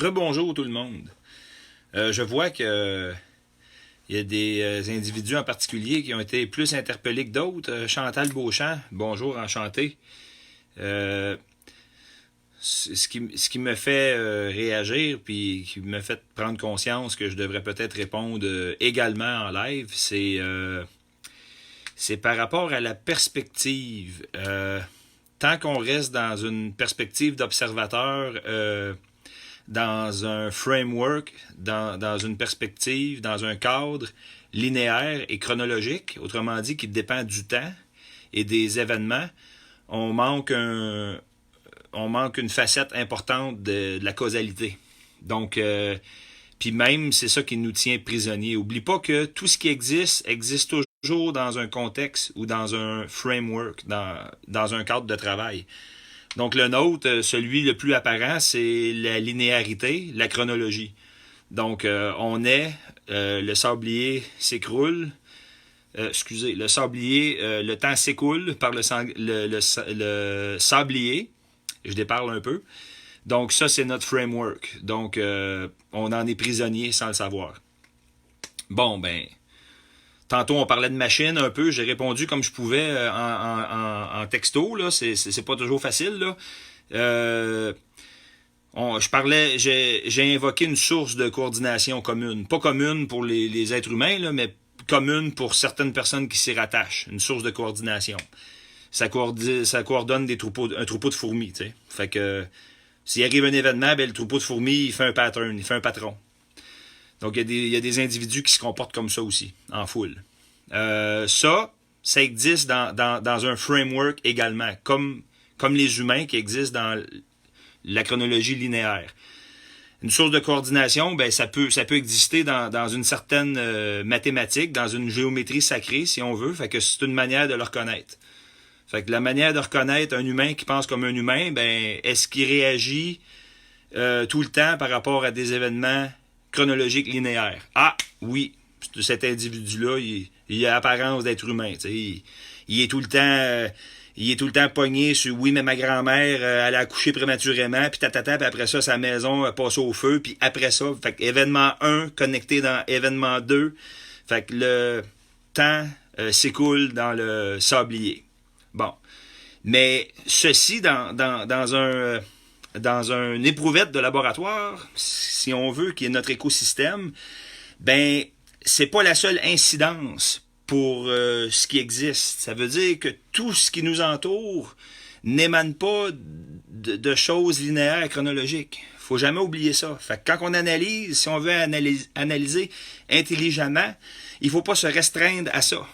Rebonjour tout le monde. Je vois que il y a des individus en particulier qui ont été plus interpellés que d'autres. Chantal Beauchamp, bonjour, enchanté. Euh, ce qui me fait réagir puis qui me fait prendre conscience que je devrais peut-être répondre également en live, c'est par rapport à la perspective. Tant qu'on reste dans une perspective d'observateur, dans un framework, dans une perspective, dans un cadre linéaire et chronologique, autrement dit qui dépend du temps et des événements, on manque une facette importante de la causalité. Donc, puis même, c'est ça qui nous tient prisonniers. Oublie pas que tout ce qui existe toujours dans un contexte ou dans un framework, dans un cadre de travail. Donc le nôtre, celui le plus apparent, c'est la linéarité, la chronologie. Donc le sablier s'écroule, le sablier, le temps s'écoule par le sablier. Je déparle un peu. Donc ça, c'est notre framework. Donc on en est prisonnier sans le savoir. Bon, ben, tantôt on parlait de machine un peu, j'ai répondu comme je pouvais en texto, là, c'est pas toujours facile, là. J'ai invoqué une source de coordination commune. Pas commune pour les êtres humains, là, mais commune pour certaines personnes qui s'y rattachent. Une source de coordination. Ça coordonne un troupeau de fourmis, tu sais. Fait que s'il arrive un événement, ben, le troupeau de fourmis, il fait un pattern, il fait un patron. Donc, il y a des individus qui se comportent comme ça aussi, en foule. Ça existe dans un framework également, comme les humains qui existent dans la chronologie linéaire. Une source de coordination, ben ça peut exister dans une certaine mathématique, dans une géométrie sacrée, si on veut. Fait que c'est une manière de le reconnaître. Fait que la manière de reconnaître un humain qui pense comme un humain, ben est-ce qu'il réagit tout le temps par rapport à des événements chronologique linéaire. Ah, oui, cet individu-là, il a apparence d'être humain. Il est tout le temps pogné sur oui, mais ma grand-mère, elle a accouché prématurément, puis tatata, puis après ça, sa maison a passé au feu, puis après ça, fait que événement 1 connecté dans événement 2, fait que le temps s'écoule dans le sablier. Bon. Mais ceci dans un éprouvette de laboratoire, si on veut, qui est notre écosystème, ben c'est pas la seule incidence pour ce qui existe. Ça veut dire que tout ce qui nous entoure n'émane pas de choses linéaires chronologiques. Faut jamais oublier ça. Fait que quand on analyse, si on veut analyser intelligemment, il faut pas se restreindre à ça.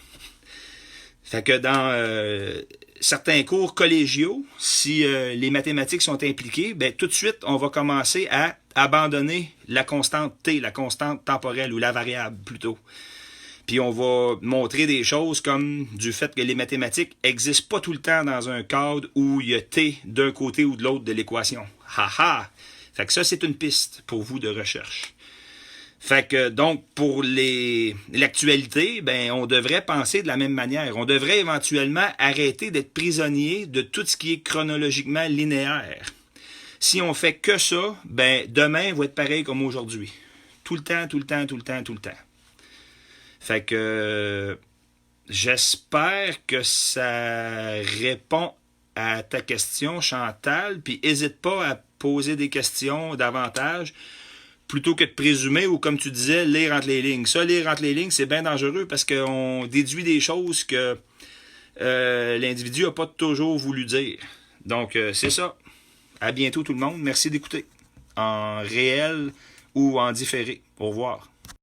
Fait que dans certains cours collégiaux, si les mathématiques sont impliquées, ben tout de suite, on va commencer à abandonner la constante T, la constante temporelle, ou la variable plutôt. Puis on va montrer des choses comme du fait que les mathématiques n'existent pas tout le temps dans un cadre où il y a T d'un côté ou de l'autre de l'équation. Ha! Fait que ça, c'est une piste pour vous de recherche. Fait que donc pour l'actualité, ben on devrait penser de la même manière. On devrait éventuellement arrêter d'être prisonnier de tout ce qui est chronologiquement linéaire. Si on fait que ça, ben demain va être pareil comme aujourd'hui. Tout le temps. Fait que j'espère que ça répond à ta question, Chantal, puis hésite pas à poser des questions davantage, plutôt que de présumer ou, comme tu disais, lire entre les lignes. Ça, lire entre les lignes, c'est bien dangereux parce qu'on déduit des choses que l'individu n'a pas toujours voulu dire. Donc, c'est ça. À bientôt tout le monde. Merci d'écouter. En réel ou en différé. Au revoir.